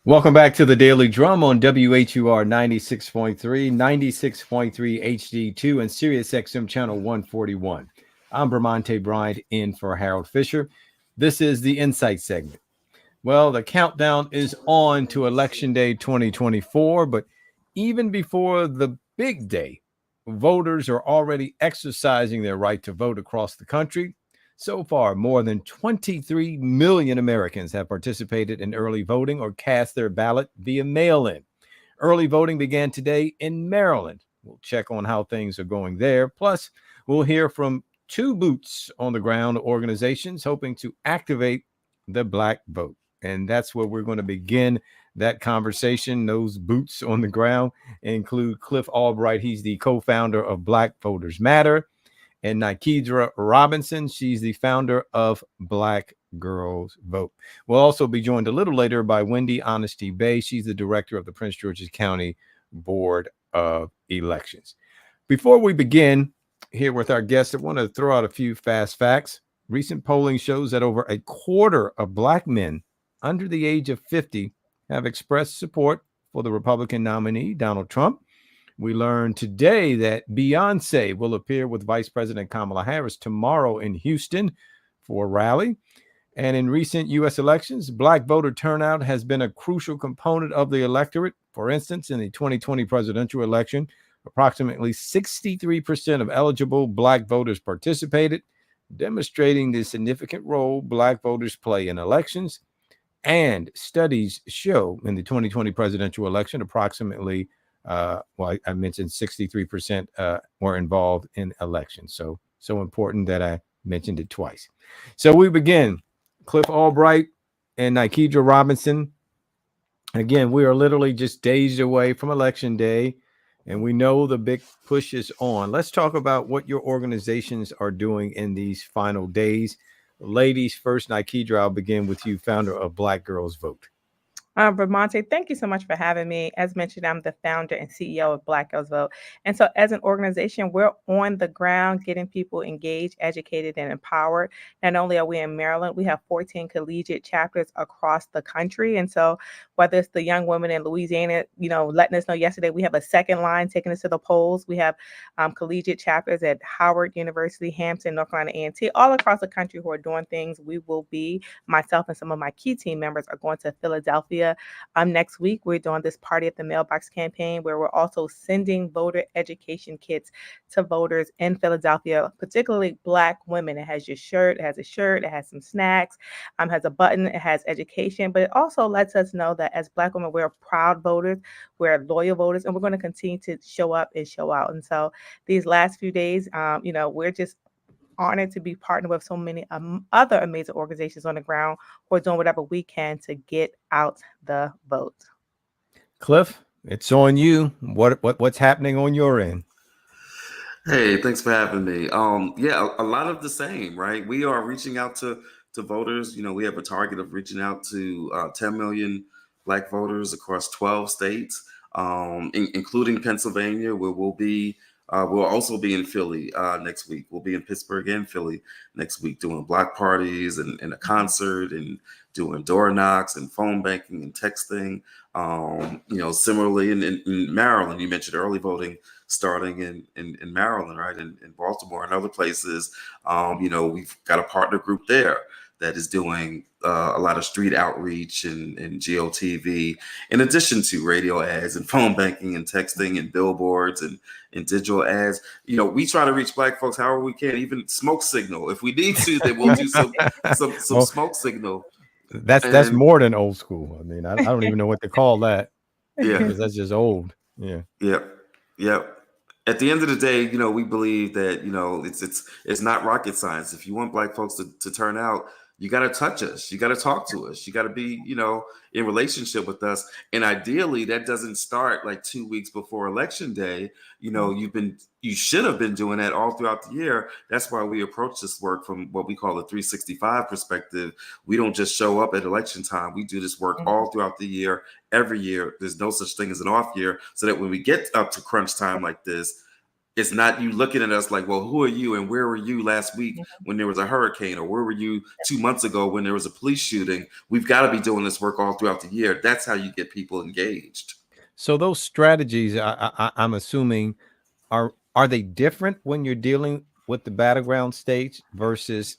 Welcome back to the Daily Drum on WHUR 96.3, 96.3 HD2, and Sirius XM Channel 141. I'm Bramante Bryant in for Harold Fisher. This is the Insight segment. Well, the countdown is on to Election Day 2024, but even before the big day, voters are already exercising their right to vote across the country. So far, more than 23 million Americans have participated in early voting or cast their ballot via mail-in. Early voting began today in Maryland. We'll check on how things are going there. Plus, we'll hear from two boots on the ground organizations hoping to activate the Black vote. And that's where we're going to begin that conversation. Those boots on the ground include Cliff Albright. He's the co-founder of Black Voters Matter. And Nikedra Robinson, she's the founder of Black Girls Vote. We'll also be joined a little later by Wendy Honesty Bay. She's the director of the Prince George's County Board of Elections. Before we begin here with our guests, I want to throw out a few fast facts. Recent polling shows that over a quarter of Black men under the age of 50 have expressed support for the Republican nominee, Donald Trump. We learned today that Beyonce will appear with Vice President Kamala Harris tomorrow in Houston for a rally. And in recent U.S. elections, Black voter turnout has been a crucial component of the electorate. For instance, in the 2020 presidential election, approximately 63% of eligible Black voters participated, demonstrating the significant role Black voters play in elections. And studies show in the 2020 presidential election, approximately I mentioned 63% were involved in elections. So important that I mentioned it twice. So we begin. Cliff Albright and Nikedra Robinson. Again, we are literally just days away from Election Day, and we know the big push is on. Let's talk about what your organizations are doing in these final days. Ladies first, Nikedra, I'll begin with you, founder of Black Girls Vote. Bramante, thank you so much for having me. As mentioned, I'm the founder and CEO of Black Girls Vote. And so as an organization, we're on the ground getting people engaged, educated, and empowered. Not only are we in Maryland, we have 14 collegiate chapters across the country. And so whether it's the young women in Louisiana, letting us know yesterday, we have a second line taking us to the polls. We have collegiate chapters at Howard University, Hampton, North Carolina A&T, all across the country who are doing things. We will be, myself and some of my key team members are going to Philadelphia. Next week, we're doing this Party at the Mailbox campaign where we're also sending voter education kits to voters in Philadelphia, particularly Black women. It has your shirt, it has a shirt, it has some snacks, has a button, it has education, but it also lets us know that as Black women, we're proud voters, we're loyal voters, and we're going to continue to show up and show out. And so these last few days, we're just honored to be partnered with so many other amazing organizations on the ground who are doing whatever we can to get out the vote. Cliff, it's on you. What's happening on your end? Hey, thanks for having me. A lot of the same, right? We are reaching out to voters. We have a target of reaching out to 10 million Black voters across 12 states, including Pennsylvania, where we'll also be in Philly next week. We'll be in Pittsburgh and Philly next week doing block parties and a concert and doing door knocks and phone banking and texting. Similarly in Maryland, you mentioned early voting starting in Maryland, right? In Baltimore and other places. We've got a partner group there that is doing a lot of street outreach and GOTV, in addition to radio ads and phone banking and texting and billboards and digital ads. We try to reach Black folks however we can, even smoke signal. If we need to, then we'll do some smoke signal. That's more than old school. I mean, I don't even know what to call that. Yeah, because that's just old. Yeah. Yep. At the end of the day, we believe that it's not rocket science. If you want Black folks to turn out, you got to touch us. You got to talk to us. You got to be, in relationship with us. And ideally, that doesn't start like 2 weeks before Election Day. You should have been doing that all throughout the year. That's why we approach this work from what we call a 365 perspective. We don't just show up at election time. We do this work all throughout the year, every year. There's no such thing as an off year, so that when we get up to crunch time like this, It's not you looking at us like, well, who are you and where were you last week when there was a hurricane, or where were you 2 months ago when there was a police shooting? We've got to be doing this work all throughout the year. That's how you get people engaged. So those strategies, I'm assuming, are they different when you're dealing with the battleground states versus,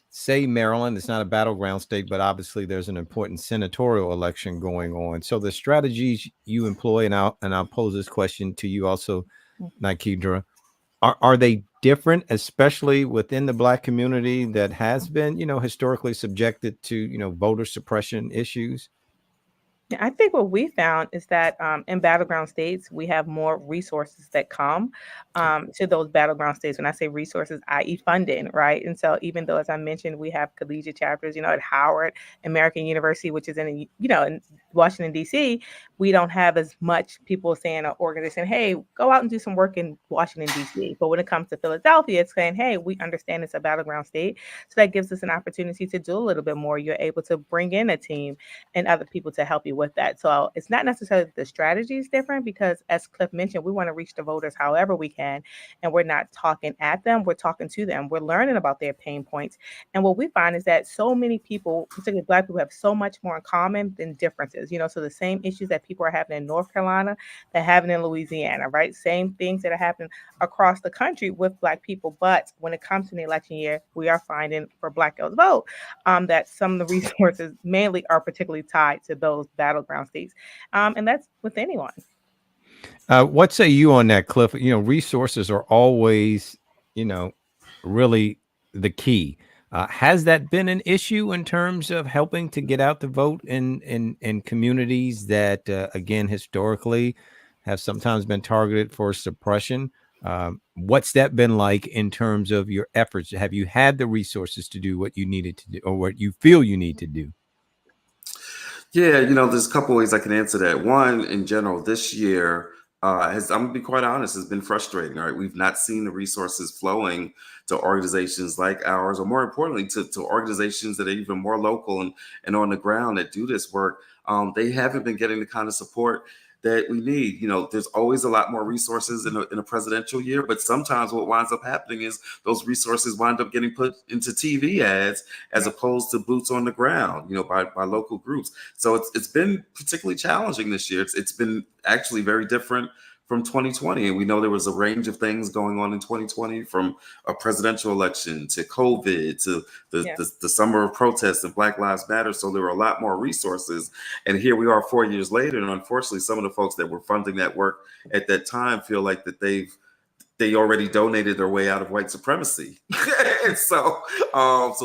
say, Maryland? It's not a battleground state, but obviously there's an important senatorial election going on. So the strategies you employ, and I'll pose this question to you also, Nikidra, are they different, especially within the Black community that has been, historically subjected to, voter suppression issues? Yeah, I think what we found is that in battleground states, we have more resources that come to those battleground states. When I say resources, i.e. funding, right? And so even though, as I mentioned, we have collegiate chapters, at Howard, American University, which is in Washington, D.C., we don't have as much people saying or organization, hey, go out and do some work in Washington, D.C. But when it comes to Philadelphia, it's saying, hey, we understand it's a battleground state. So that gives us an opportunity to do a little bit more. You're able to bring in a team and other people to help you with that. So it's not necessarily that the strategy is different, because as Cliff mentioned, we want to reach the voters however we can. And we're not talking at them, we're talking to them. We're learning about their pain points. And what we find is that so many people, particularly Black people, have so much more in common than differences. So the same issues that people are having in North Carolina, they're having in Louisiana, right? Same things that are happening across the country with Black people. But when it comes to the election year, we are finding for Black Girls Vote that some of the resources mainly are particularly tied to those battleground states. And that's with anyone. What say you on that, Cliff? Resources are always, really the key. Has that been an issue in terms of helping to get out the vote in communities that, again, historically have sometimes been targeted for suppression? What's that been like in terms of your efforts? Have you had the resources to do what you needed to do, or what you feel you need to do? Yeah, there's a couple ways I can answer that. One, in general, this year I'm gonna be quite honest, has been frustrating. Right, we've not seen the resources flowing to organizations like ours, or more importantly, to organizations that are even more local and on the ground that do this work. They haven't been getting the kind of support that we need. There's always a lot more resources in a presidential year, but sometimes what winds up happening is those resources wind up getting put into TV ads as opposed to boots on the ground, by local groups. So it's been particularly challenging this year. It's been actually very different from 2020. And we know there was a range of things going on in 2020, from a presidential election to COVID to the summer of protests and Black Lives Matter. So there were a lot more resources. And here we are 4 years later. And unfortunately, some of the folks that were funding that work at that time feel like that they already donated their way out of white supremacy. And so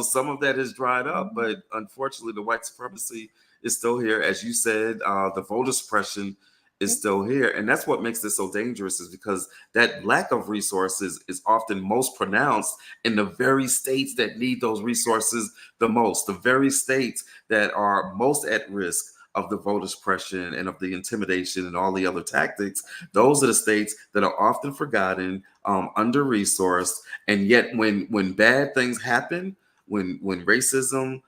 some of that has dried up, but unfortunately the white supremacy is still here. As you said, the voter suppression is still here. And that's what makes this so dangerous, is because that lack of resources is often most pronounced in the very states that need those resources the most, the very states that are most at risk of the voter suppression and of the intimidation and all the other tactics. Those are the states that are often forgotten, under-resourced. And yet when bad things happen, when racism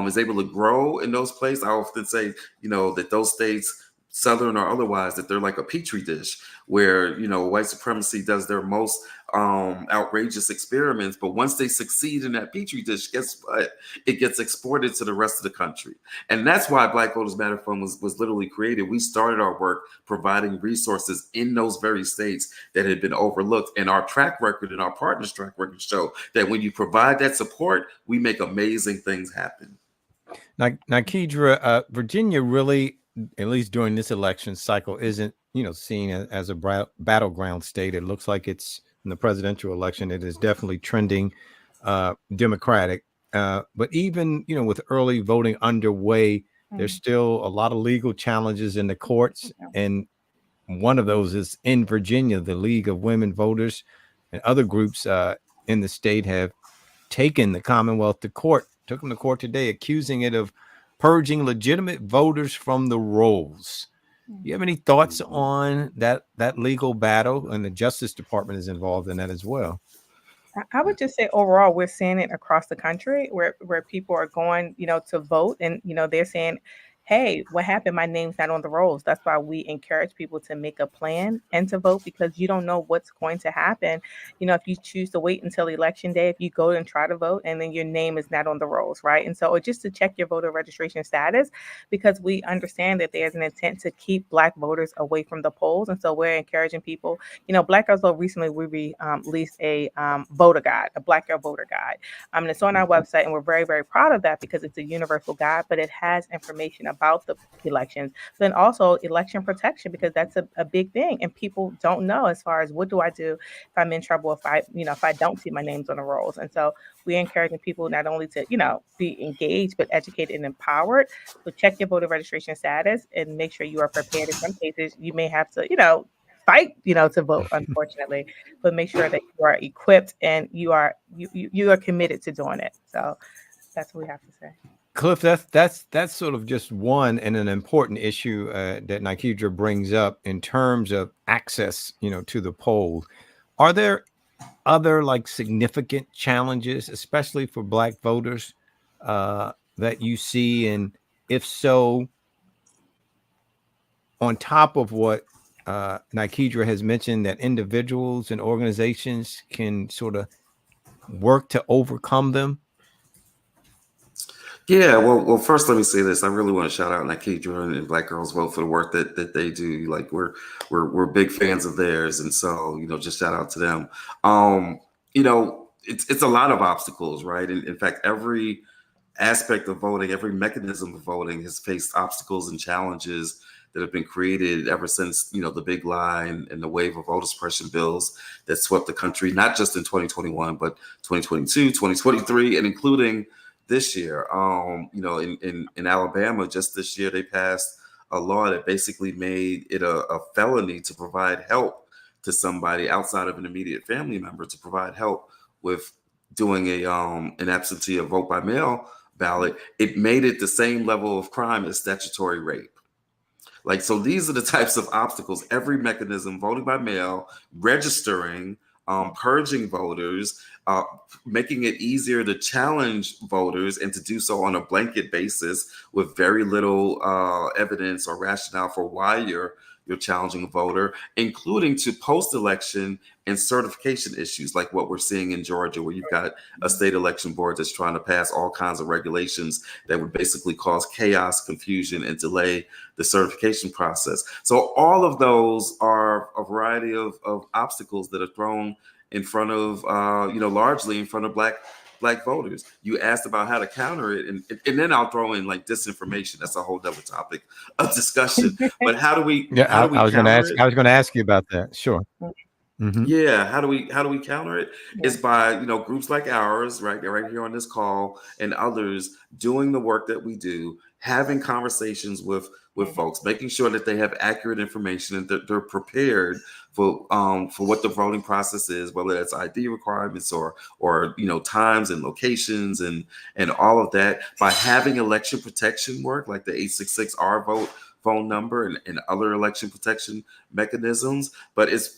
is able to grow in those places, I often say, that those states, Southern or otherwise, that they're like a petri dish where, white supremacy does their most outrageous experiments. But once they succeed in that petri dish, guess what? It gets exported to the rest of the country. And that's why Black Voters Matter Fund was literally created. We started our work providing resources in those very states that had been overlooked. And our track record and our partners' track record show that when you provide that support, we make amazing things happen. Now, Kedra, Virginia really, at least during this election cycle, isn't seen as a battleground state. It looks like it's in the presidential election. It is definitely trending Democratic. But even with early voting underway, there's still a lot of legal challenges in the courts, and one of those is in Virginia. The League of Women Voters and other groups in the state have taken the Commonwealth to court. Took them to court today, accusing it of purging legitimate voters from the rolls. Do you have any thoughts on that legal battle? And the Justice Department is involved in that as well. I would just say overall, we're seeing it across the country where people are going, to vote, and they're saying, hey, what happened? My name's not on the rolls. That's why we encourage people to make a plan and to vote, because you don't know what's going to happen. If you choose to wait until election day, if you go and try to vote and then your name is not on the rolls, right? And so, or just to check your voter registration status, because we understand that there's an intent to keep Black voters away from the polls. And so we're encouraging people. Black Girls Vote, recently we released a voter guide, a Black Girl voter guide. And it's on our website, and we're very, very proud of that because it's a universal guide, but it has information about the elections, then also election protection, because that's a big thing. And people don't know, as far as what do I do if I'm in trouble, if I don't see my names on the rolls. And so we're encouraging people not only to, be engaged, but educated and empowered. So check your voter registration status and make sure you are prepared. In some cases, you may have to, fight, to vote, unfortunately, but make sure that you are equipped and you are committed to doing it. So that's what we have to say. Cliff, that's sort of just one and an important issue that Nikidra brings up in terms of access, to the polls. Are there other significant challenges, especially for Black voters, that you see? And if so, on top of what Nikidra has mentioned, that individuals and organizations can sort of work to overcome them? Yeah, well, first let me say this. I really want to shout out Nikidra and Black Girls Vote for the work that they do. Like we're big fans of theirs, and so just shout out to them. It's a lot of obstacles, right? In fact, every aspect of voting, every mechanism of voting has faced obstacles and challenges that have been created ever since the big lie and the wave of voter suppression bills that swept the country, not just in 2021, but 2022, 2023, and including this year. In Alabama, just this year, they passed a law that basically made it a felony to provide help to somebody outside of an immediate family member, to provide help with doing an absentee or vote by mail ballot. It made it the same level of crime as statutory rape. So these are the types of obstacles. Every mechanism: voting by mail, registering, purging voters, making it easier to challenge voters and to do so on a blanket basis with very little evidence or rationale for why you're challenging a voter, including to post-election and certification issues like what we're seeing in Georgia, where you've got a state election board that's trying to pass all kinds of regulations that would basically cause chaos, confusion, and delay the certification process. So all of those are a variety of obstacles that are thrown in front of, largely in front of Black voters. You asked about how to counter it, and then I'll throw in disinformation. That's a whole other topic of discussion. But how do we? Yeah, how do we I was going to counter ask. it? I was going to ask you about that. Sure. Mm-hmm. Yeah, how do we counter it? It's by groups like ours, right here on this call, and others doing the work that we do, having conversations with folks, making sure that they have accurate information and that they're prepared for what the voting process is, whether it's ID requirements or times and locations and all of that, by having election protection work like the 866-R vote phone number and other election protection mechanisms. But it's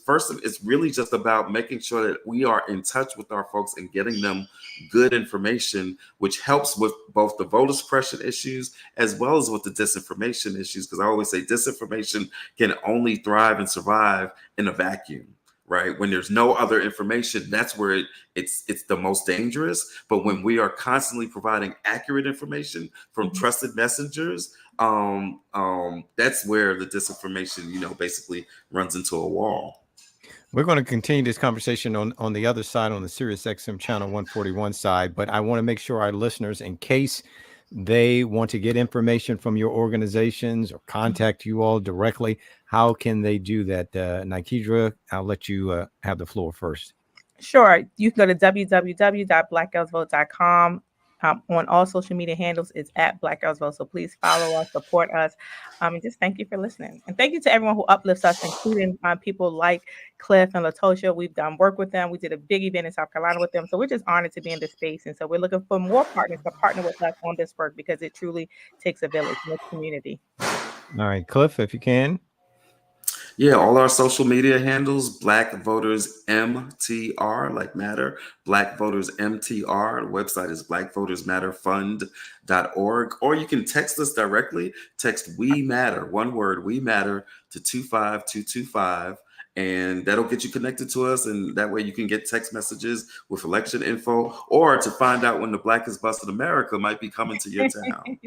really just about making sure that we are in touch with our folks and getting them good information, which helps with both the voter suppression issues as well as with the disinformation issues. Because I always say disinformation can only thrive and survive in a vacuum. Right? When there's no other information, that's where it's the most dangerous. But when we are constantly providing accurate information from trusted messengers, that's where the disinformation, basically runs into a wall. We're going to continue this conversation on the other side, on the Sirius XM channel 141 side. But I want to make sure our listeners, in case they want to get information from your organizations or contact you all directly, how can they do that? Nikidra, I'll let you have the floor first. Sure. You can go to www.blackgirlsvote.com. On all social media handles, it's at Black Girls Vote. So please follow us, support us, and just thank you for listening. And thank you to everyone who uplifts us, including people like Cliff and Latosha. We've done work with them. We did a big event in South Carolina with them. So we're just honored to be in this space. And so we're looking for more partners to partner with us on this work, because it truly takes a village in this community. All right, Cliff, if you can. Yeah, all our social media handles, Black Voters MTR, like matter, Black Voters MTR. The website is blackvotersmatterfund.org. Or you can text us directly. Text We Matter, one word, We Matter, to 25225. And that'll get you connected to us. And that way you can get text messages with election info, or to find out when the Blackest Bus in America might be coming to your town.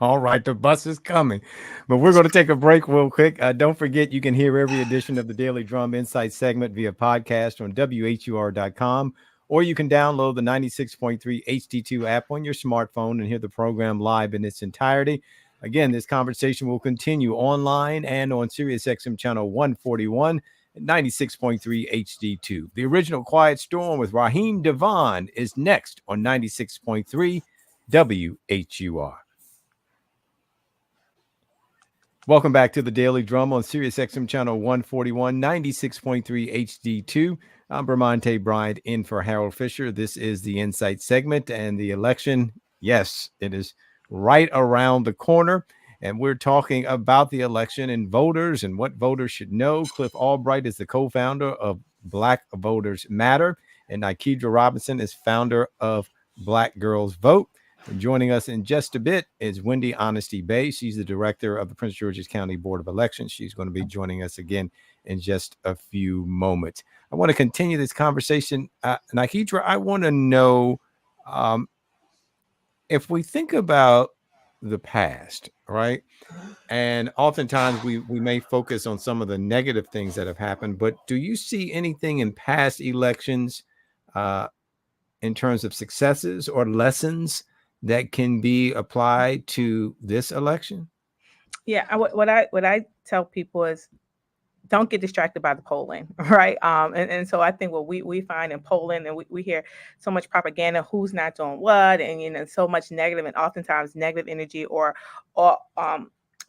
All right, the bus is coming, but we're going to take a break real quick. Don't forget, you can hear every edition of the Daily Drum Insight segment via podcast on WHUR.com, or you can download the 96.3 HD2 app on your smartphone and hear the program live in its entirety. Again, this conversation will continue online and on SiriusXM channel 141 at 96.3 HD2. The original Quiet Storm with Raheem Devon is next on 96.3 WHUR. Welcome back to the Daily Drum on SiriusXM channel 141, 96.3 HD2. I'm Bramante Bryant in for Harold Fisher. This is the Insight segment, and the election, yes, it is right around the corner. And we're talking about the election and voters and what voters should know. Cliff Albright is the co-founder of Black Voters Matter, and Nikedra Robinson is founder of Black Girls Vote. And joining us in just a bit is Wendy Honesty Bay. She's the director of the Prince George's County Board of Elections. She's going to be joining us again in just a few moments. I want to continue this conversation. Nikedra, I want to know if we think about the past, right? And oftentimes we may focus on some of the negative things that have happened, but do you see anything in past elections in terms of successes or lessons that can be applied to this election? Yeah, what I tell people is, don't get distracted by the polling, right? And so I think what we find in polling, and we hear so much propaganda, who's not doing what, and so much negative, and oftentimes negative energy or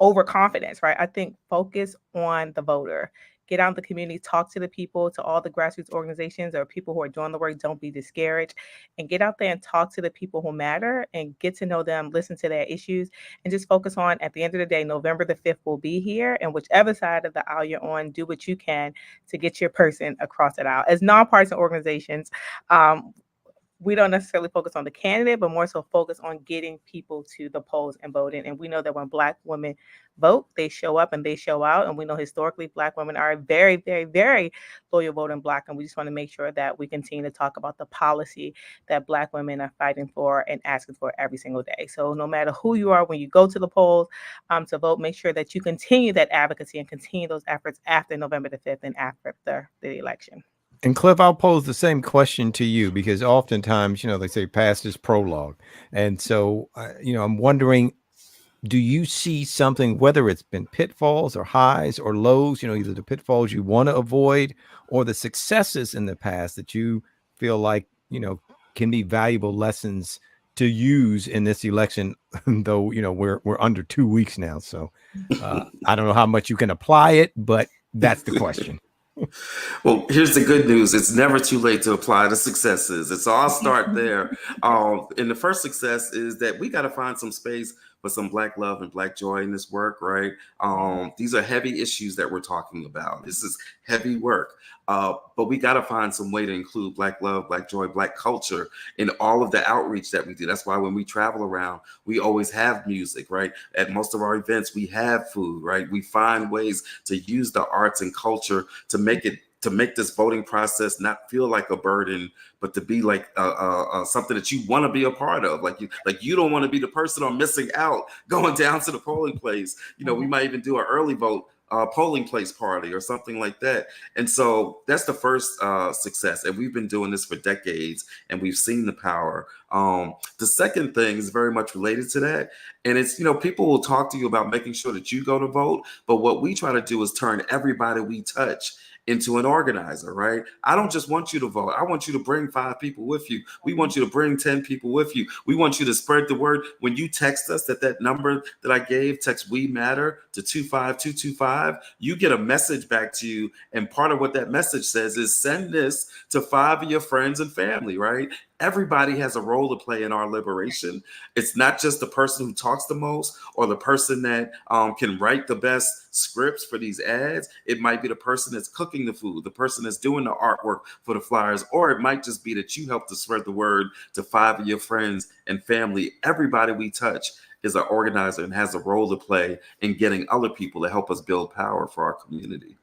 overconfidence, right? I think focus on the voter. Get out in the community, talk to the people, to all the grassroots organizations or people who are doing the work. Don't be discouraged, and get out there and talk to the people who matter and get to know them, listen to their issues, and just focus on, at the end of the day, November the 5th will be here. And whichever side of the aisle you're on, do what you can to get your person across that aisle. As nonpartisan organizations, we don't necessarily focus on the candidate, but more so focus on getting people to the polls and voting. And we know that when Black women vote, they show up and they show out. And we know historically Black women are very, very, very loyal voting Black. And we just want to make sure that we continue to talk about the policy that Black women are fighting for and asking for every single day. So no matter who you are, when you go to the polls to vote, make sure that you continue that advocacy and continue those efforts after November the 5th and after the election. And Cliff, I'll pose the same question to you, because oftentimes, they say past is prologue. And so, I'm wondering, do you see something, whether it's been pitfalls or highs or lows, either the pitfalls you want to avoid or the successes in the past that you feel like, can be valuable lessons to use in this election, though, we're under 2 weeks now. So I don't know how much you can apply it, but that's the question. Well, here's the good news. It's never too late to apply the successes. And so I'll start there. And the first success is that we got to find some space for some Black love and Black joy in this work, right? These are heavy issues that we're talking about. This is heavy work. But we got to find some way to include Black love, Black joy, Black culture in all of the outreach that we do. That's why when we travel around, we always have music, right? At most of our events, we have food, right? We find ways to use the arts and culture to make this voting process not feel like a burden, but to be like something that you want to be a part of. Like you don't want to be the person on missing out going down to the polling place. We might even do an early vote polling place party or something like that. And so that's the first success. And we've been doing this for decades and we've seen the power. The second thing is very much related to that. And it's, people will talk to you about making sure that you go to vote. But what we try to do is turn everybody we touch into an organizer, right? I don't just want you to vote. I want you to bring 5 people with you. We want you to bring 10 people with you. We want you to spread the word. When you text us that number that I gave, text We Matter to 25225, you get a message back to you. And part of what that message says is send this to 5 of your friends and family, right? Everybody has a role to play in our liberation. It's not just the person who talks the most or the person that can write the best scripts for these ads. It might be the person that's cooking the food, the person that's doing the artwork for the flyers, or it might just be that you help to spread the word to 5 of your friends and family. Everybody we touch is an organizer and has a role to play in getting other people to help us build power for our community.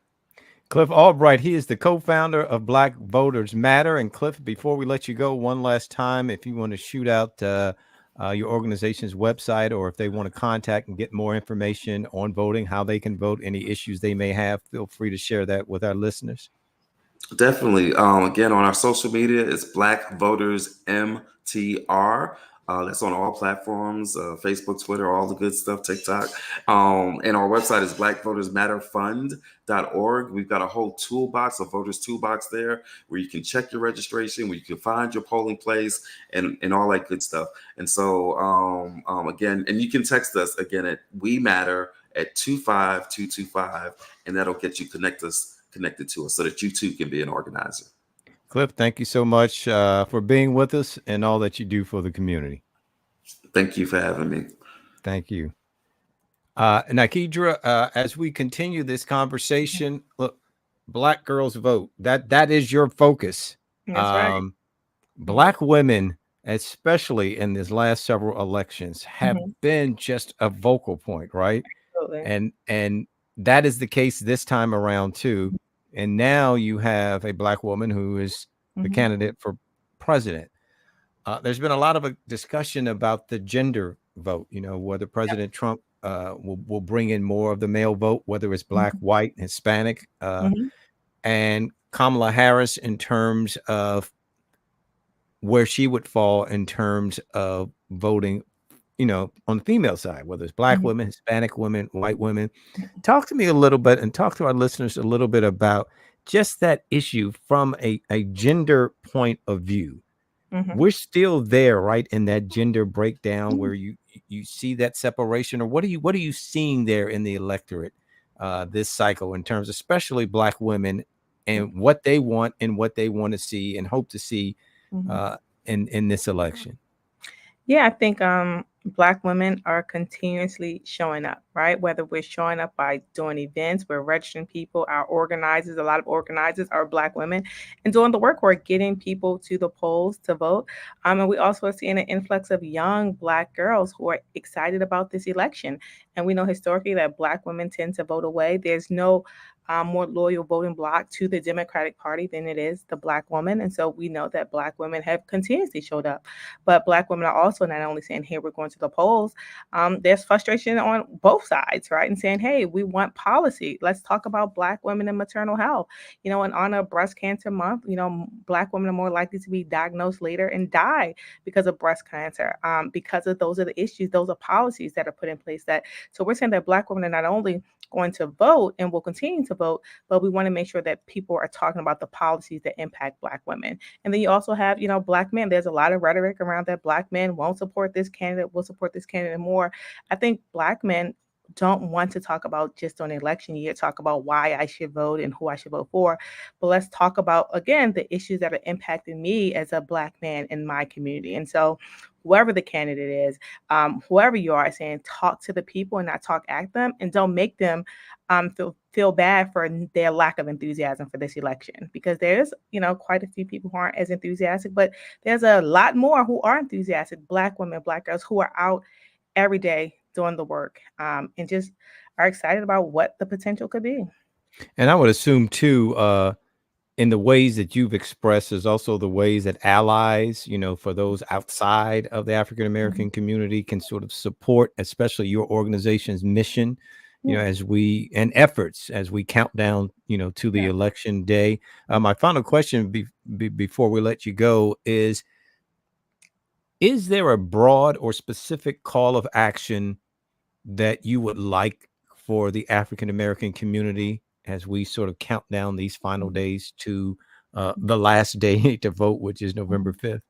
Cliff Albright, he is the co-founder of Black Voters Matter. And Cliff, before we let you go one last time, if you want to shoot out your organization's website, or if they want to contact and get more information on voting, how they can vote, any issues they may have, feel free to share that with our listeners. Definitely. Again, on our social media, it's Black Voters MTR. That's on all platforms, Facebook, Twitter, all the good stuff, TikTok. And our website is blackvotersmatterfund.org. We've got a whole toolbox, a voters toolbox there, where you can check your registration, where you can find your polling place, and all that good stuff. And so, again, and you can text us again at We Matter at 25225, and that'll get you connected to us so that you too can be an organizer. Cliff, thank you so much for being with us and all that you do for the community. Thank you for having me. Thank you. Nakedra, as we continue this conversation, look, Black girls vote. That is your focus. That's right. Black women, especially in these last several elections, have been just a vocal point, right? Absolutely. And that is the case this time around too. And now you have a Black woman who is the candidate for president. There's been a lot of a discussion about the gender vote, whether President Trump will bring in more of the male vote, whether it's Black, white, Hispanic, and Kamala Harris in terms of where she would fall in terms of voting, on the female side, whether it's Black women, Hispanic women, white women. Talk to me a little bit and talk to our listeners a little bit about just that issue from a gender point of view. We're still there, right, in that gender breakdown where you see that separation, or what are you seeing there in the electorate this cycle in terms, especially Black women, and what they want and what they want to see and hope to see in this election? Yeah, I think Black women are continuously showing up, right? Whether we're showing up by doing events, we're registering people, our organizers, a lot of organizers are Black women, and doing the work, we're getting people to the polls to vote. And we also are seeing an influx of young Black girls who are excited about this election. And we know historically that Black women tend to vote away. There's no more loyal voting bloc to the Democratic Party than it is the Black woman. And so we know that Black women have continuously showed up. But Black women are also not only saying, hey, we're going to the polls. There's frustration on both sides, right? And saying, hey, we want policy. Let's talk about Black women and maternal health. In honor of Breast Cancer Month, Black women are more likely to be diagnosed later and die because of breast cancer, because of those are the issues, those are policies that are put in place. So we're saying that Black women are not only going to vote and will continue to vote, but we want to make sure that people are talking about the policies that impact Black women. And then you also have, Black men. There's a lot of rhetoric around that Black men won't support this candidate, will support this candidate more. I think Black men don't want to talk about just on election year, talk about why I should vote and who I should vote for. But let's talk about, again, the issues that are impacting me as a Black man in my community. And so whoever the candidate is, whoever you are, saying talk to the people and not talk at them, and don't make them feel bad for their lack of enthusiasm for this election, because there's quite a few people who aren't as enthusiastic, but there's a lot more who are enthusiastic, Black women, Black girls who are out every day doing the work, and just are excited about what the potential could be. And I would assume too, in the ways that you've expressed, is also the ways that allies, for those outside of the African American community, can sort of support, especially your organization's mission, as we count down, to the election day. My final question before we let you go is there a broad or specific call of action that you would like for the African American community as we sort of count down these final days to the last day to vote, which is November 5th?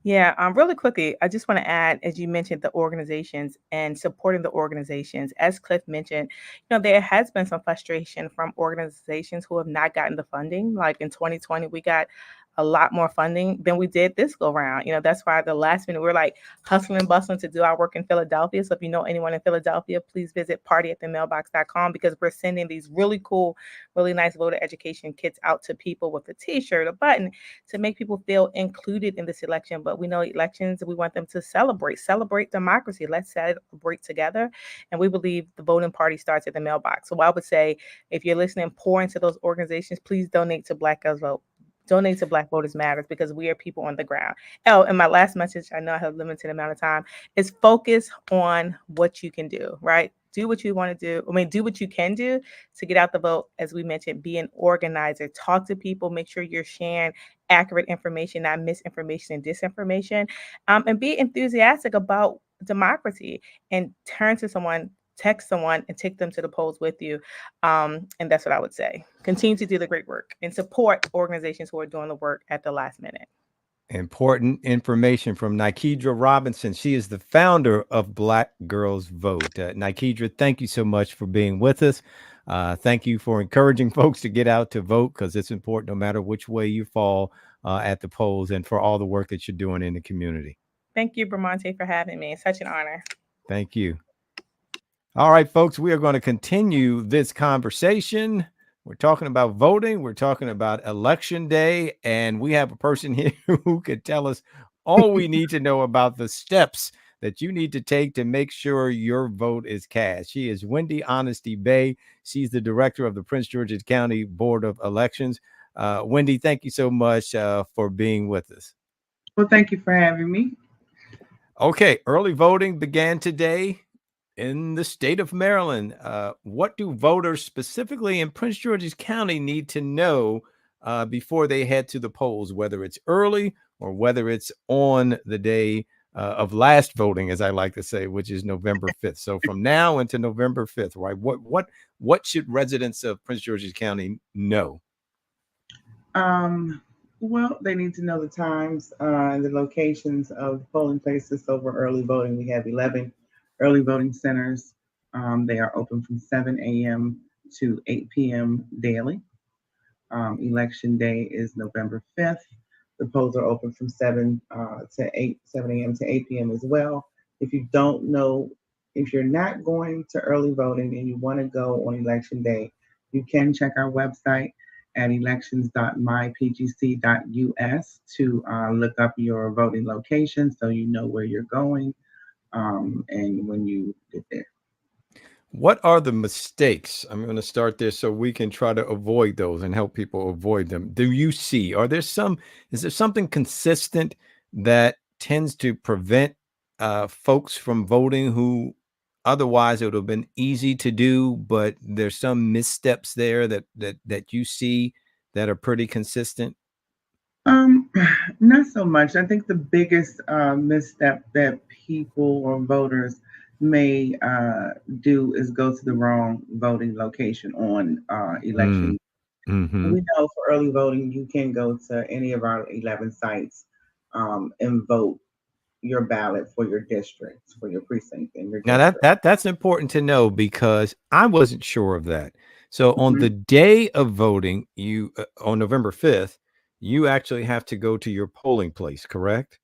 Yeah, really quickly, I just want to add, as you mentioned, the organizations and supporting the organizations. As Cliff mentioned, there has been some frustration from organizations who have not gotten the funding. Like in 2020, we got a lot more funding than we did this go round. That's why the last minute we're like hustling and bustling to do our work in Philadelphia. So if you know anyone in Philadelphia, please visit partyatthemailbox.com, because we're sending these really cool, really nice voter education kits out to people with a t-shirt, a button, to make people feel included in this election. But we know elections, we want them to celebrate democracy. Let's celebrate together. And we believe the voting party starts at the mailbox. So I would say, if you're listening, pour into those organizations. Please donate to Black Girls Vote. Donate to Black Voters Matters, because we are people on the ground. Oh, and my last message, I know I have a limited amount of time, is focus on what you can do, right? Do what you want to do. Do what you can do to get out the vote. As we mentioned, be an organizer, talk to people, make sure you're sharing accurate information, not misinformation and disinformation, and be enthusiastic about democracy, and turn to someone, text someone, and take them to the polls with you. And that's what I would say. Continue to do the great work and support organizations who are doing the work at the last minute. Important information from Nikedra Robinson. She is the founder of Black Girls Vote. Nikedra, thank you so much for being with us. Thank you for encouraging folks to get out to vote, because it's important no matter which way you fall at the polls, and for all the work that you're doing in the community. Thank you, Bramante, for having me. It's such an honor. Thank you. All right, folks, we are going to continue this conversation. We're talking about voting. We're talking about Election Day. And we have a person here who could tell us all we need to know about the steps that you need to take to make sure your vote is cast. She is Wendy Honesty Bay. She's the director of the Prince George's County Board of Elections. Wendy, thank you so much for being with us. Well, thank you for having me. Okay, early voting began today in the state of Maryland. What do voters specifically in Prince George's County need to know before they head to the polls, whether it's early or whether it's on the day of last voting, as I like to say, which is November 5th. So from now into November 5th, right? What should residents of Prince George's County know? Well, they need to know the times and the locations of polling places. So for early voting, we have 11 early voting centers. They are open from 7 a.m. to 8 p.m. daily. Election day is November 5th. The polls are open from 7 a.m. to 8 p.m. as well. If you don't know, if you're not going to early voting and you want to go on election day, you can check our website at elections.mypgc.us to look up your voting location, so you know where you're going and when you get there. What are the mistakes? I'm going to start there so we can try to avoid those and help people avoid them. Do you see, is there something consistent that tends to prevent folks from voting who otherwise it would have been easy to do, but there's some missteps there that you see that are pretty consistent? Not so much. I think the biggest misstep that people or voters may do is go to the wrong voting location on election. Mm-hmm. We know for early voting, you can go to any of our 11 sites and vote your ballot for your district, for your precinct in your district. Now that's important to know, because I wasn't sure of that. So on the day of voting, you on November 5th, you actually have to go to your polling place, correct?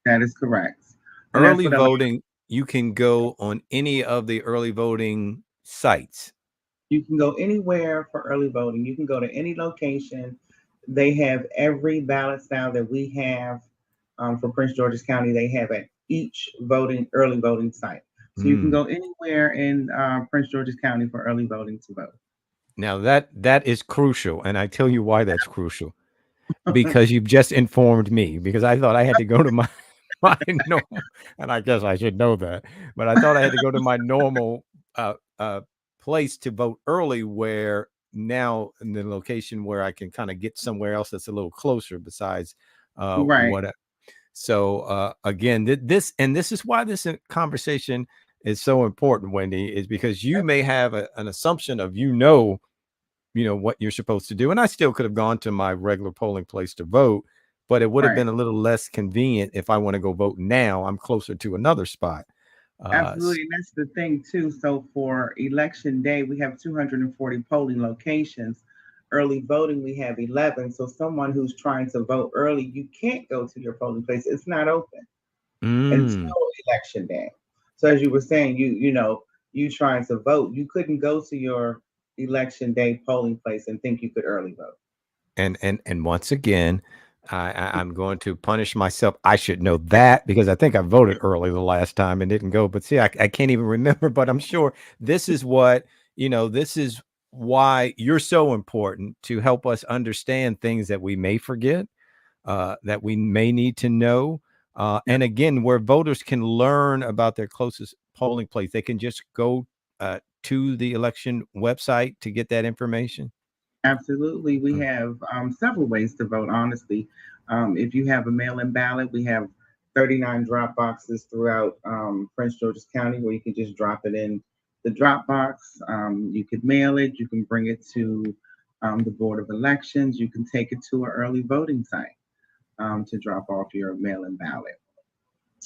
That is correct. And early voting, you can go on any of the early voting sites. You can go anywhere for early voting. You can go to any location. They have every ballot style that we have for Prince George's County. They have at each early voting site. So you can go anywhere in Prince George's County for early voting to vote. Now that is crucial, and I tell you why that's crucial. Because you've just informed me, because I thought I had to go to my normal, and I guess I should know that, but I thought I had to go to my normal place to vote early, where now in the location where I can kind of get somewhere else that's a little closer besides right. So again, this is why this conversation is so important, Wendy, is because you may have an assumption of what you're supposed to do. And I still could have gone to my regular polling place to vote, but it would have been a little less convenient if I want to go vote now. I'm closer to another spot. Absolutely. And that's the thing too. So for election day, we have 240 polling locations. early voting, we have 11. So someone who's trying to vote early, you can't go to your polling place. It's not open Mm. until election day. So as you were saying, you trying to vote, you couldn't go to your election day polling place and think you could early vote. And once again, I'm going to punish myself. I should know that because I think I voted early the last time and didn't go. But see, I can't even remember. But I'm sure this is what, this is why you're so important to help us understand things that we may forget, that we may need to know. And again, where voters can learn about their closest polling place, they can just go to the election website to get that information. Absolutely. We Mm. have several ways to vote, honestly. If you have a mail in ballot, we have 39 drop boxes throughout Prince George's County where you can just drop it in the drop box. You could mail it, you can bring it to the Board of Elections, you can take it to an early voting site to drop off your mail in ballot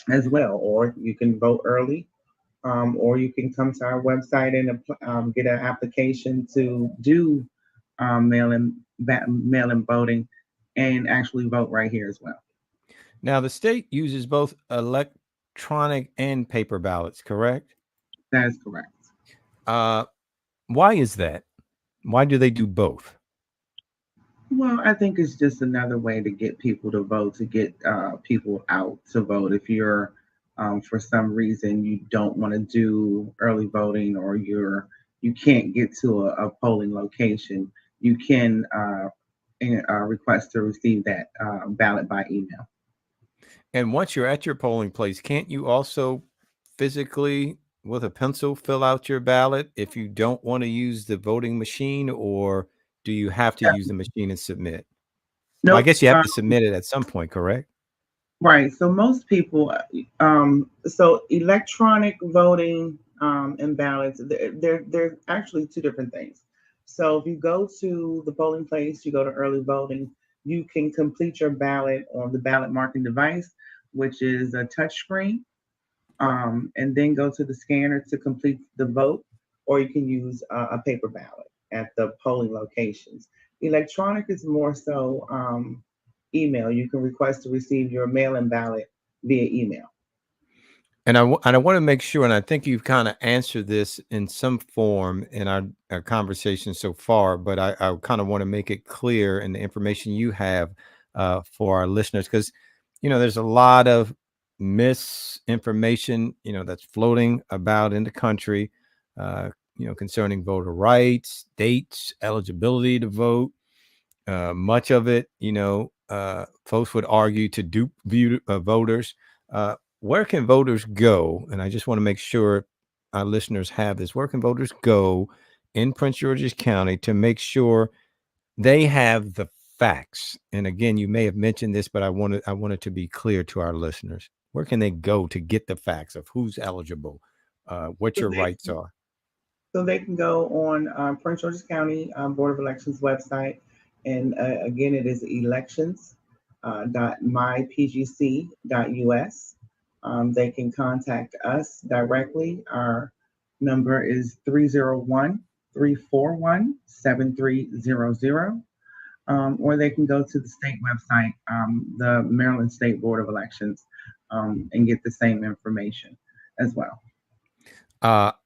as well. Or you can vote early, or you can come to our website and get an application to do mail-in voting and actually vote right here as well. Now, the state uses both electronic and paper ballots, correct? That is correct. Why is that? Why do they do both? Well, I think it's just another way to get people to vote, to get people out to vote. If you're, for some reason, you don't want to do early voting, or you can't get to a polling location, you can request to receive that ballot by email. And once you're at your polling place, can't you also physically, with a pencil, fill out your ballot if you don't want to use the voting machine, or do you have to use the machine and submit? Well, I Nope. guess you have to submit it at some point, correct? Right. So most people, so electronic voting and ballots, they're actually two different things. So if you go to the polling place, you go to early voting, you can complete your ballot on the ballot marking device, which is a touch screen, and then go to the scanner to complete the vote, or you can use a paper ballot at the polling locations. Electronic is more so email. You can request to receive your mail-in ballot via email. And I want to make sure, and I think you've kind of answered this in some form in our conversation so far, but I kind of want to make it clear in the information you have for our listeners, because there's a lot of misinformation that's floating about in the country, concerning voter rights, dates, eligibility to vote. Much of it, folks would argue to dupe voters. Where can voters go? And I just want to make sure our listeners have this. Where can voters go in Prince George's County to make sure they have the facts? And again, you may have mentioned this, but I wanted to be clear to our listeners. Where can they go to get the facts of who's eligible, what So your they, rights are? so they can go on Prince George's County Board of Elections website. And again, it is elections.mypgc.us. They can contact us directly. Our number is 301-341-7300. Or they can go to the state website, the Maryland State Board of Elections, and get the same information as well.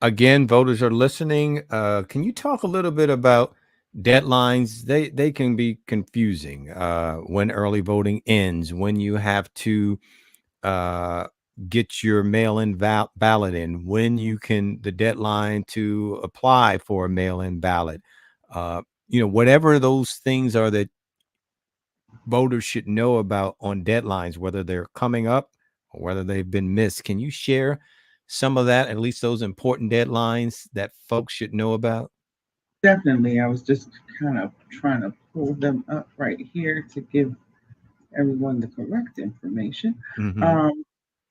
Again, voters are listening. Can you talk a little bit about deadlines? They can be confusing. When early voting ends, when you have to get your mail-in ballot in, when the deadline to apply for a mail-in ballot. Whatever those things are that voters should know about on deadlines, whether they're coming up or whether they've been missed. Can you share some of that, at least those important deadlines that folks should know about? Definitely. I was just kind of trying to pull them up right here to give everyone the correct information. Mm-hmm.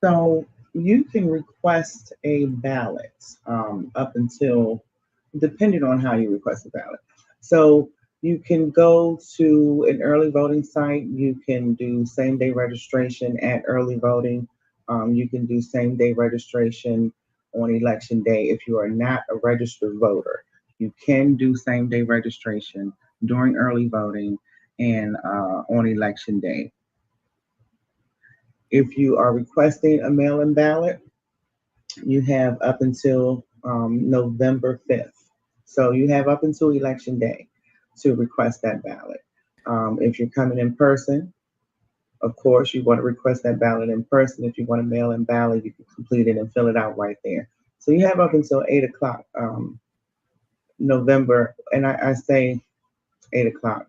So you can request a ballot up until, depending on how you request a ballot. So you can go to an early voting site. You can do same day registration at early voting. You can do same day registration on election day if you are not a registered voter. You can do same day registration during early voting and on election day. If you are requesting a mail-in ballot, you have up until November 5th. So you have up until election day to request that ballot. If you're coming in person, of course, you want to request that ballot in person. If you want a mail-in ballot, you can complete it and fill it out right there. So you have up until 8 o'clock November, and I say 8 o'clock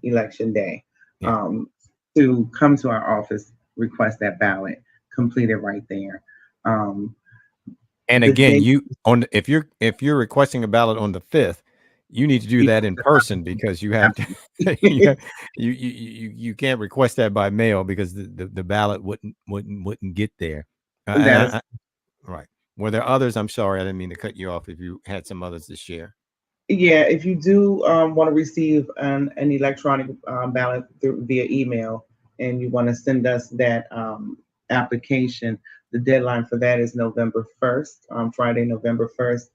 election day to come to our office, request that ballot, complete it right there. And again, if you're requesting a ballot on the 5th, you need to do that in person because you have to. You can't request that by mail because the ballot wouldn't get there. Right. Were there others? I'm sorry, I didn't mean to cut you off. If you had some others to share. Yeah, if you do want to receive an electronic ballot via email, and you want to send us that application, the deadline for that is November 1st, Friday, November 1st.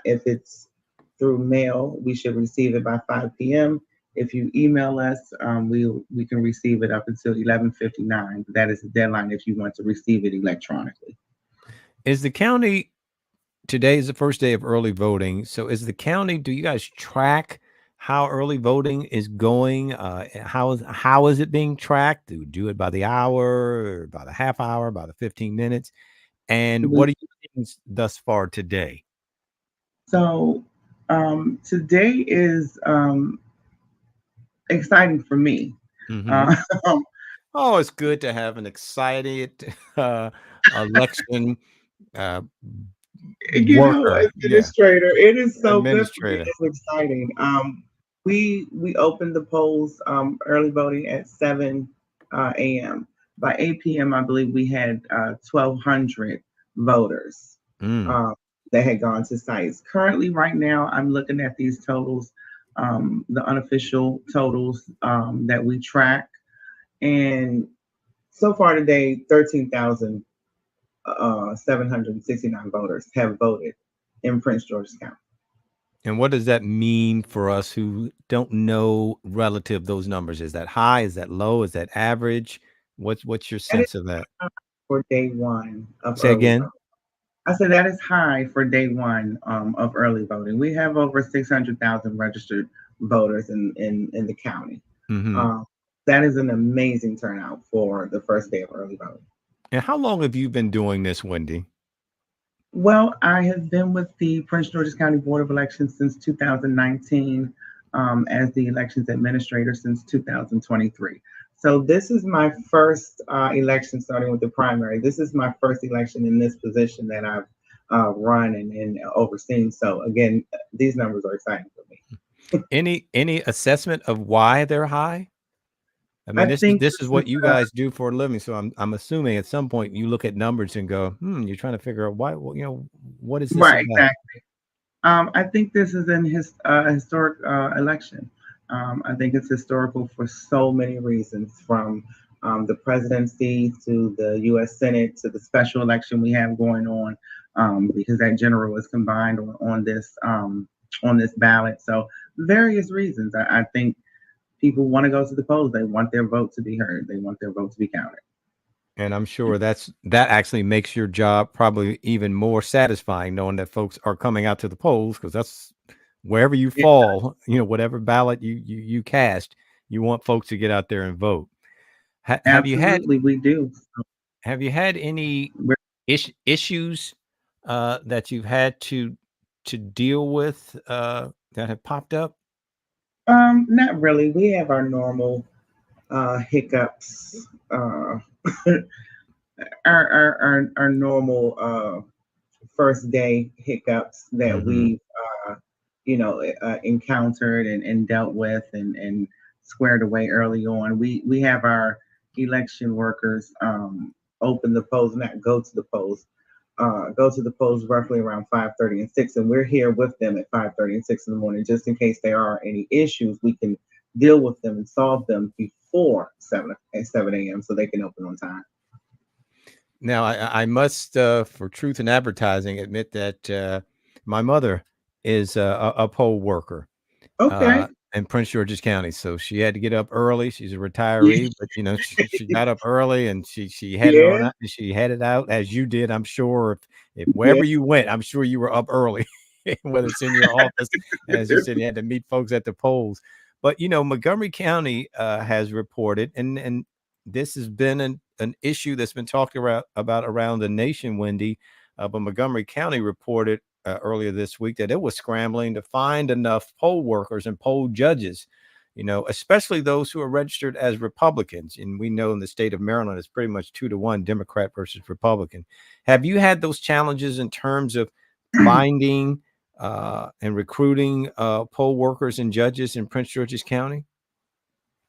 If it's through mail, we should receive it by 5 p.m. If you email us, we can receive it up until 11:59. That is the deadline if you want to receive it electronically. Is the county, today is the first day of early voting, so is the county, do you guys track how early voting is going? How is it being tracked? Do we do it by the hour, or by the half hour, by the 15 minutes? And what are you seeing thus far today? So today is exciting for me. Oh, it's good to have an excited election administrator. It is so good for me. It's exciting. We opened the polls early voting at 7 a.m. By 8 p.m., I believe we had 1,200 voters that had gone to sites. Currently, right now, I'm looking at these totals, the unofficial totals that we track. And so far today, 13,769 voters have voted in Prince George's County. And what does that mean for us who don't know relative those numbers? Is that high? Is that low? Is that average? What's your sense of that? For day one of Say again? Voting. I said that is high for day one of early voting. We have over 600,000 registered voters in the county. That is an amazing turnout for the first day of early voting. And how long have you been doing this, Wendy? Well, I have been with the Prince George's County Board of Elections since 2019, as the elections administrator since 2023. So this is my first election, starting with the primary. This is my first election in this position that I've run and overseen. So again, these numbers are exciting for me. Any assessment of why they're high? I mean, this is what you guys do for a living. So I'm assuming at some point you look at numbers and go, you're trying to figure out why, what is this right, about? Exactly. I think this is an historic election. I think it's historical for so many reasons, from the presidency to the U.S. Senate to the special election we have going on, because that general was combined on this ballot. So various reasons. I think people want to go to the polls. They want their vote to be heard. They want their vote to be counted. And I'm sure that actually makes your job probably even more satisfying, knowing that folks are coming out to the polls, because that's wherever you fall, whatever ballot you cast, you want folks to get out there and vote. Absolutely, we do. Have you had any issues that you've had to deal with that have popped up? Not really. We have our normal hiccups, our normal first day hiccups that we've encountered and dealt with and squared away early on. We have our election workers open the polls, not go to the polls. Go to the polls roughly around 5:30 and 6, and we're here with them at 5:30 and 6 in the morning, just in case there are any issues. We can deal with them and solve them before 7 a.m. so they can open on time. Now, I must, for truth in advertising, admit that my mother is a poll worker. Okay. in Prince George's County. So she had to get up early. She's a retiree, but she got up early and she headed Yeah, on out. She headed out as you did. I'm sure if yeah. wherever you went, I'm sure you were up early, whether it's in your office, as you said, you had to meet folks at the polls. But Montgomery County has reported, and this has been an issue that's been talked about around the nation, Wendy. But Montgomery County reported earlier this week that it was scrambling to find enough poll workers and poll judges, especially those who are registered as Republicans. And we know in the state of Maryland, it's pretty much 2-1 Democrat versus Republican. Have you had those challenges in terms of finding and recruiting poll workers and judges in Prince George's County?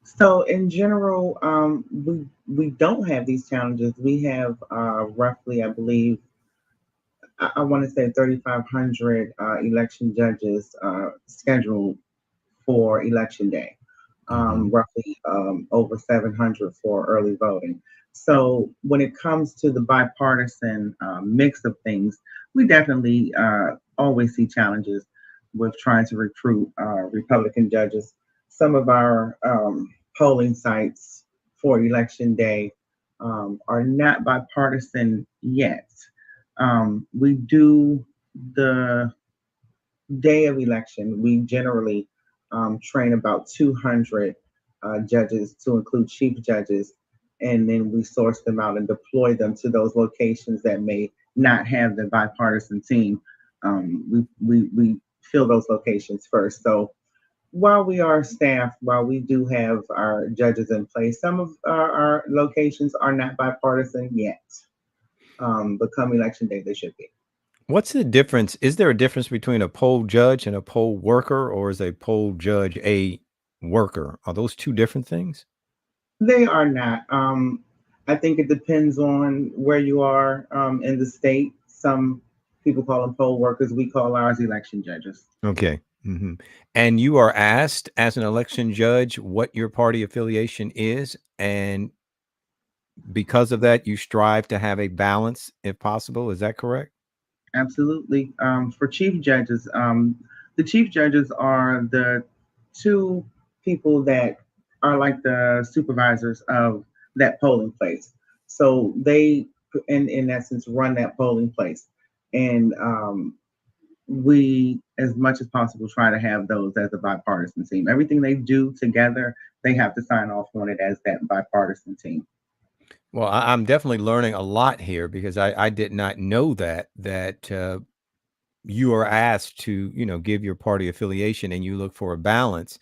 So in general, we don't have these challenges. We have roughly, I believe, I want to say 3,500 election judges scheduled for election day, roughly over 700 for early voting. So when it comes to the bipartisan mix of things, we definitely always see challenges with trying to recruit Republican judges. Some of our polling sites for election day are not bipartisan yet. We do the day of election, we generally train about 200 judges to include chief judges, and then we source them out and deploy them to those locations that may not have the bipartisan team. We fill those locations first. So while we are staffed, while we do have our judges in place, some of our locations are not bipartisan yet. But come election day, they should be. What's the difference? Is there a difference between a poll judge and a poll worker, or is a poll judge a worker? Are those two different things? They are not. I think it depends on where you are in the state. Some people call them poll workers. We call ours election judges. Okay. And you are asked as an election judge what your party affiliation is, and because of that, you strive to have a balance if possible. Is that correct? Absolutely. For chief judges, the chief judges are the two people that are like the supervisors of that polling place. So they, in essence, run that polling place. And we, as much as possible, try to have those as a bipartisan team. Everything they do together, they have to sign off on it as that bipartisan team. Well, I'm definitely learning a lot here because I did not know that you are asked to, give your party affiliation and you look for a balance.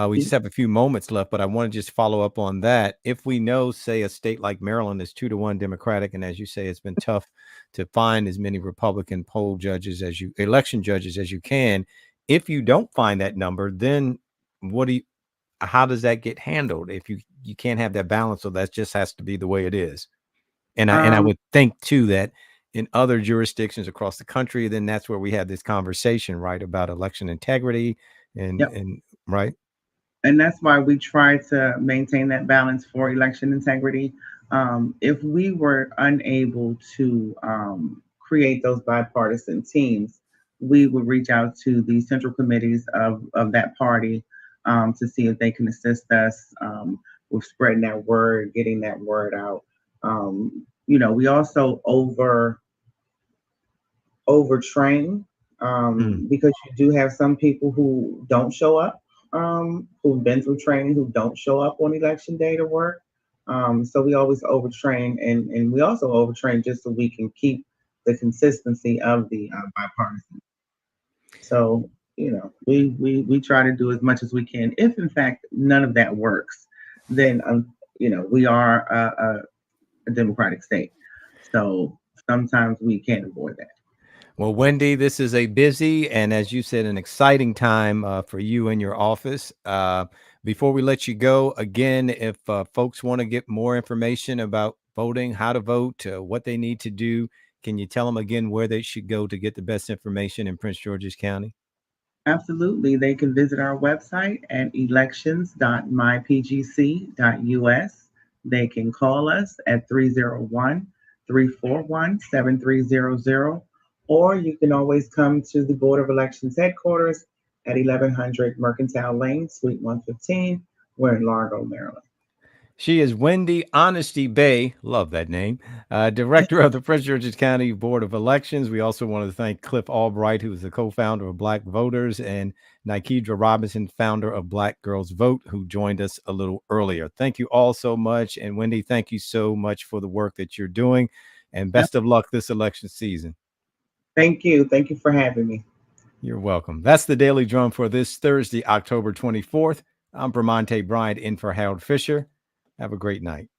We just have a few moments left, but I want to just follow up on that. If we know, say, a state like Maryland is 2-1 Democratic, and as you say, it's been tough to find as many Republican election judges as you can. If you don't find that number, then how does that get handled? If you can't have that balance, so that just has to be the way it is. And I would think too that in other jurisdictions across the country, then that's where we have this conversation, right, about election integrity and right. And that's why we try to maintain that balance for election integrity. If we were unable to create those bipartisan teams, we would reach out to the central committees of that party to see if they can assist us with spreading that word, getting that word out. We also overtrain because you do have some people who don't show up, who've been through training, who don't show up on election day to work. So we always overtrain, and we also overtrain just so we can keep the consistency of the bipartisan. So we try to do as much as we can. If in fact none of that works, then we are a democratic state. So sometimes we can't avoid that. Well, Wendy, this is a busy and, as you said, an exciting time for you and your office. Before we let you go, again, if folks want to get more information about voting, how to vote, what they need to do, can you tell them again where they should go to get the best information in Prince George's County? Absolutely. They can visit our website at elections.mypgc.us. They can call us at 301-341-7300, or you can always come to the Board of Elections headquarters at 1100 Mercantile Lane, Suite 115. We're in Largo, Maryland. She is Wendy Honesty Bay, love that name, director of the Prince George's County Board of Elections. We also want to thank Cliff Albright, who is the co-founder of Black Voters, and Nikedra Robinson, founder of Black Girls Vote, who joined us a little earlier. Thank you all so much. And Wendy, thank you so much for the work that you're doing, and best of luck this election season. Thank you. Thank you for having me. You're welcome. That's the Daily Drum for this Thursday, October 24th. I'm Bramante Bryant in for Harold Fisher. Have a great night.